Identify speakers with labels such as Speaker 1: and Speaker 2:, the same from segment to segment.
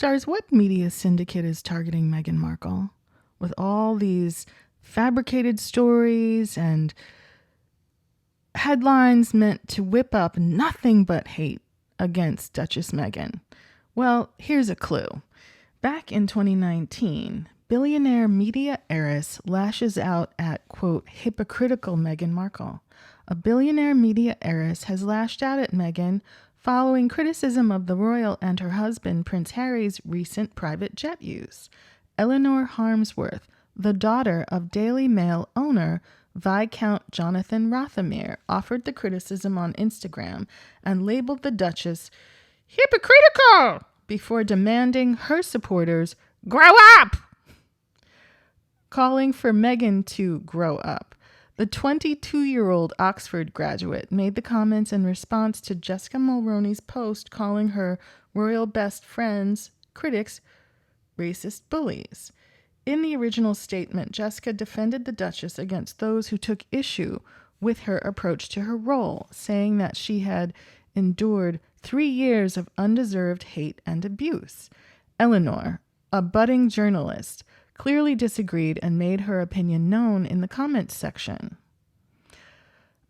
Speaker 1: Stars, what media syndicate is targeting Meghan Markle with all these fabricated stories and headlines meant to whip up nothing but hate against Duchess Meghan? Well, here's a clue. Back in 2019, billionaire media heiress lashes out at, quote, hypocritical Meghan Markle. A billionaire media heiress has lashed out at Meghan following criticism of the royal and her husband, Prince Harry's, recent private jet use. Eleanor Harmsworth, the daughter of Daily Mail owner Viscount Jonathan Rothermere, offered the criticism on Instagram and labeled the Duchess hypocritical before demanding her supporters grow up, calling for Meghan to grow up. The 22-year-old Oxford graduate made the comments in response to Jessica Mulroney's post calling her royal best friends, critics, racist bullies. In the original statement, Jessica defended the Duchess against those who took issue with her approach to her role, saying that she had endured 3 years of undeserved hate and abuse. Eleanor, a budding journalist, clearly disagreed and made her opinion known in the comments section.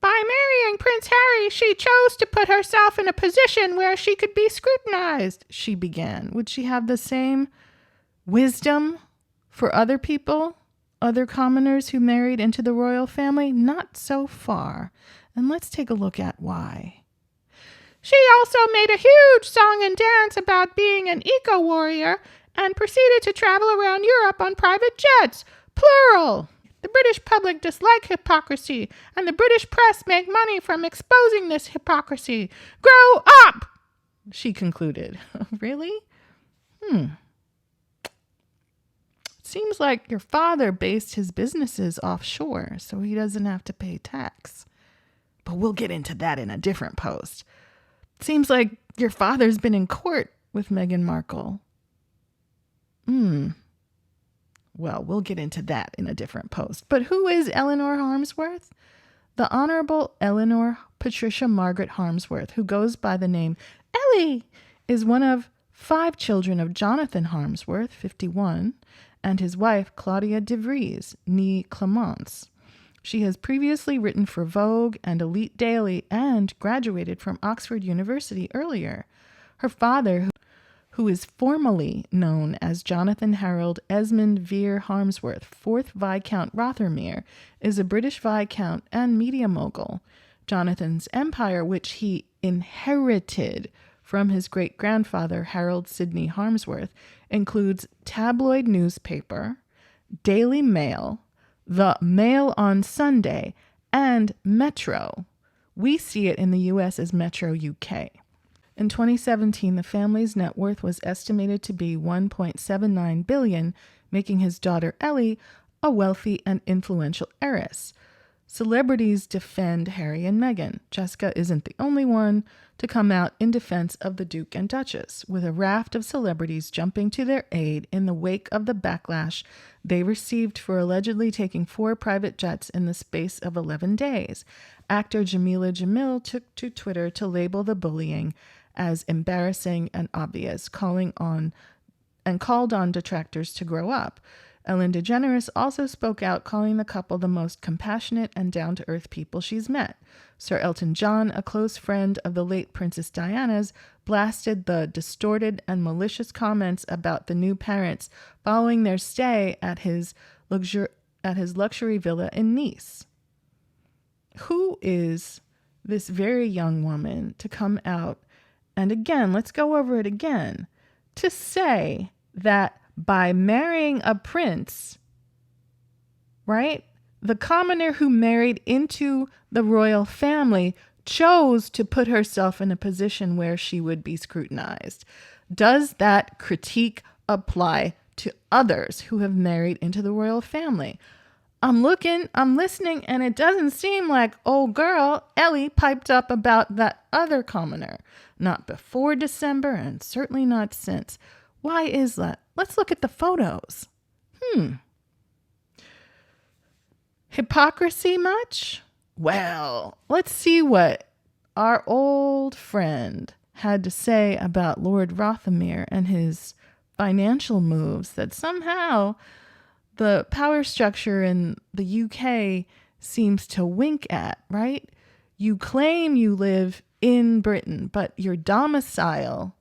Speaker 1: By marrying Prince Harry, she chose to put herself in a position where she could be scrutinized, she began. Would she have the same wisdom for other people, other commoners who married into the royal family? Not so far. And let's take a look at why. She also made a huge song and dance about being an eco-warrior and proceeded to travel around Europe on private jets, plural. The British public dislike hypocrisy, and the British press make money from exposing this hypocrisy. Grow up, she concluded. Really? Seems like your father based his businesses offshore, so he doesn't have to pay tax. But we'll get into that in a different post. Seems like your father's been in court with Meghan Markle. Well, we'll get into that in a different post. But who is Eleanor Harmsworth? The Honorable Eleanor Patricia Margaret Harmsworth, who goes by the name Ellie, is one of 5 children of Jonathan Harmsworth, 51, and his wife, Claudia de Vries, née Clemence. She has previously written for Vogue and Elite Daily and graduated from Oxford University earlier. Her father, who is formally known as Jonathan Harold Esmond Vere Harmsworth, 4th Viscount Rothermere, is a British Viscount and media mogul. Jonathan's empire, which he inherited from his great-grandfather Harold Sidney Harmsworth, includes tabloid newspaper, Daily Mail, the Mail on Sunday, and Metro. We see it in the U.S. as Metro UK. In 2017, the family's net worth was estimated to be $1.79 billion, making his daughter Ellie a wealthy and influential heiress. Celebrities defend Harry and Meghan. Jessica isn't the only one to come out in defense of the Duke and Duchess, with a raft of celebrities jumping to their aid in the wake of the backlash they received for allegedly taking 4 private jets in the space of 11 days. Actor Jameela Jamil took to Twitter to label the bullying as embarrassing and obvious, called on detractors to grow up. Ellen DeGeneres also spoke out, calling the couple the most compassionate and down-to-earth people she's met. Sir Elton John, a close friend of the late Princess Diana's, blasted the distorted and malicious comments about the new parents following their stay at his luxury villa in Nice. Who is this very young woman to come out and again, let's go over it again, to say that by marrying a prince, right, the commoner who married into the royal family chose to put herself in a position where she would be scrutinized? Does that critique apply to others who have married into the royal family? I'm listening, and it doesn't seem like old girl Ellie piped up about that other commoner. Not before December, and certainly not since. Why is that? Let's look at the photos. Hypocrisy much? Well, let's see what our old friend had to say about Lord Rothermere and his financial moves that somehow the power structure in the UK seems to wink at, right? You claim you live in Britain, but your domicile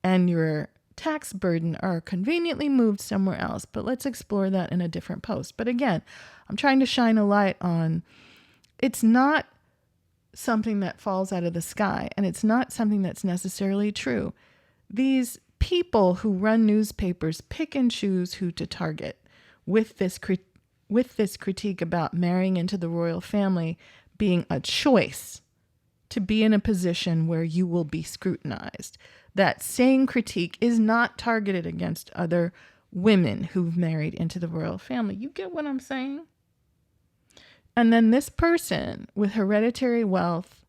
Speaker 1: and your tax burden are conveniently moved somewhere else. But let's explore that in a different post. But again, I'm trying to shine a light on it's not something that falls out of the sky, and it's not something that's necessarily true. These people who run newspapers pick and choose who to target with this critique about marrying into the royal family being a choice to be in a position where you will be scrutinized. That same critique is not targeted against other women who've married into the royal family. You get what I'm saying? And then this person with hereditary wealth,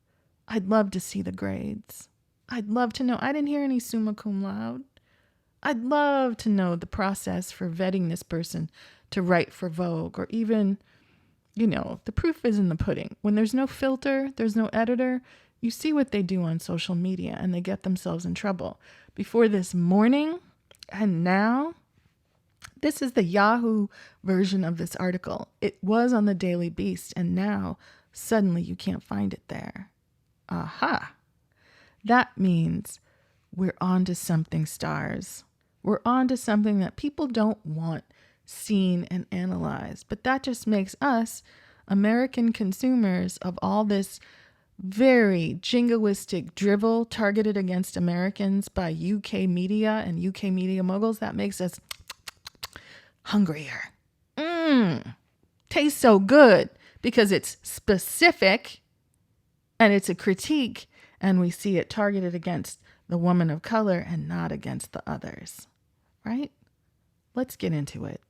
Speaker 1: I'd love to see the grades. I'd love to know. I didn't hear any summa cum laude. I'd love to know the process for vetting this person to write for Vogue, or even, the proof is in the pudding. When there's no filter, there's no editor, you see what they do on social media and they get themselves in trouble. Before this morning and now, this is the Yahoo version of this article. It was on the Daily Beast, and now suddenly you can't find it there. Aha. That means we're on to something, stars. We're on to something that people don't want seen and analyzed. But that just makes us, American consumers of all this very jingoistic drivel targeted against Americans by UK media and UK media moguls, that makes us hungrier. Tastes so good because it's specific and it's a critique, and we see it targeted against the woman of color and not against the others, right? Let's get into it.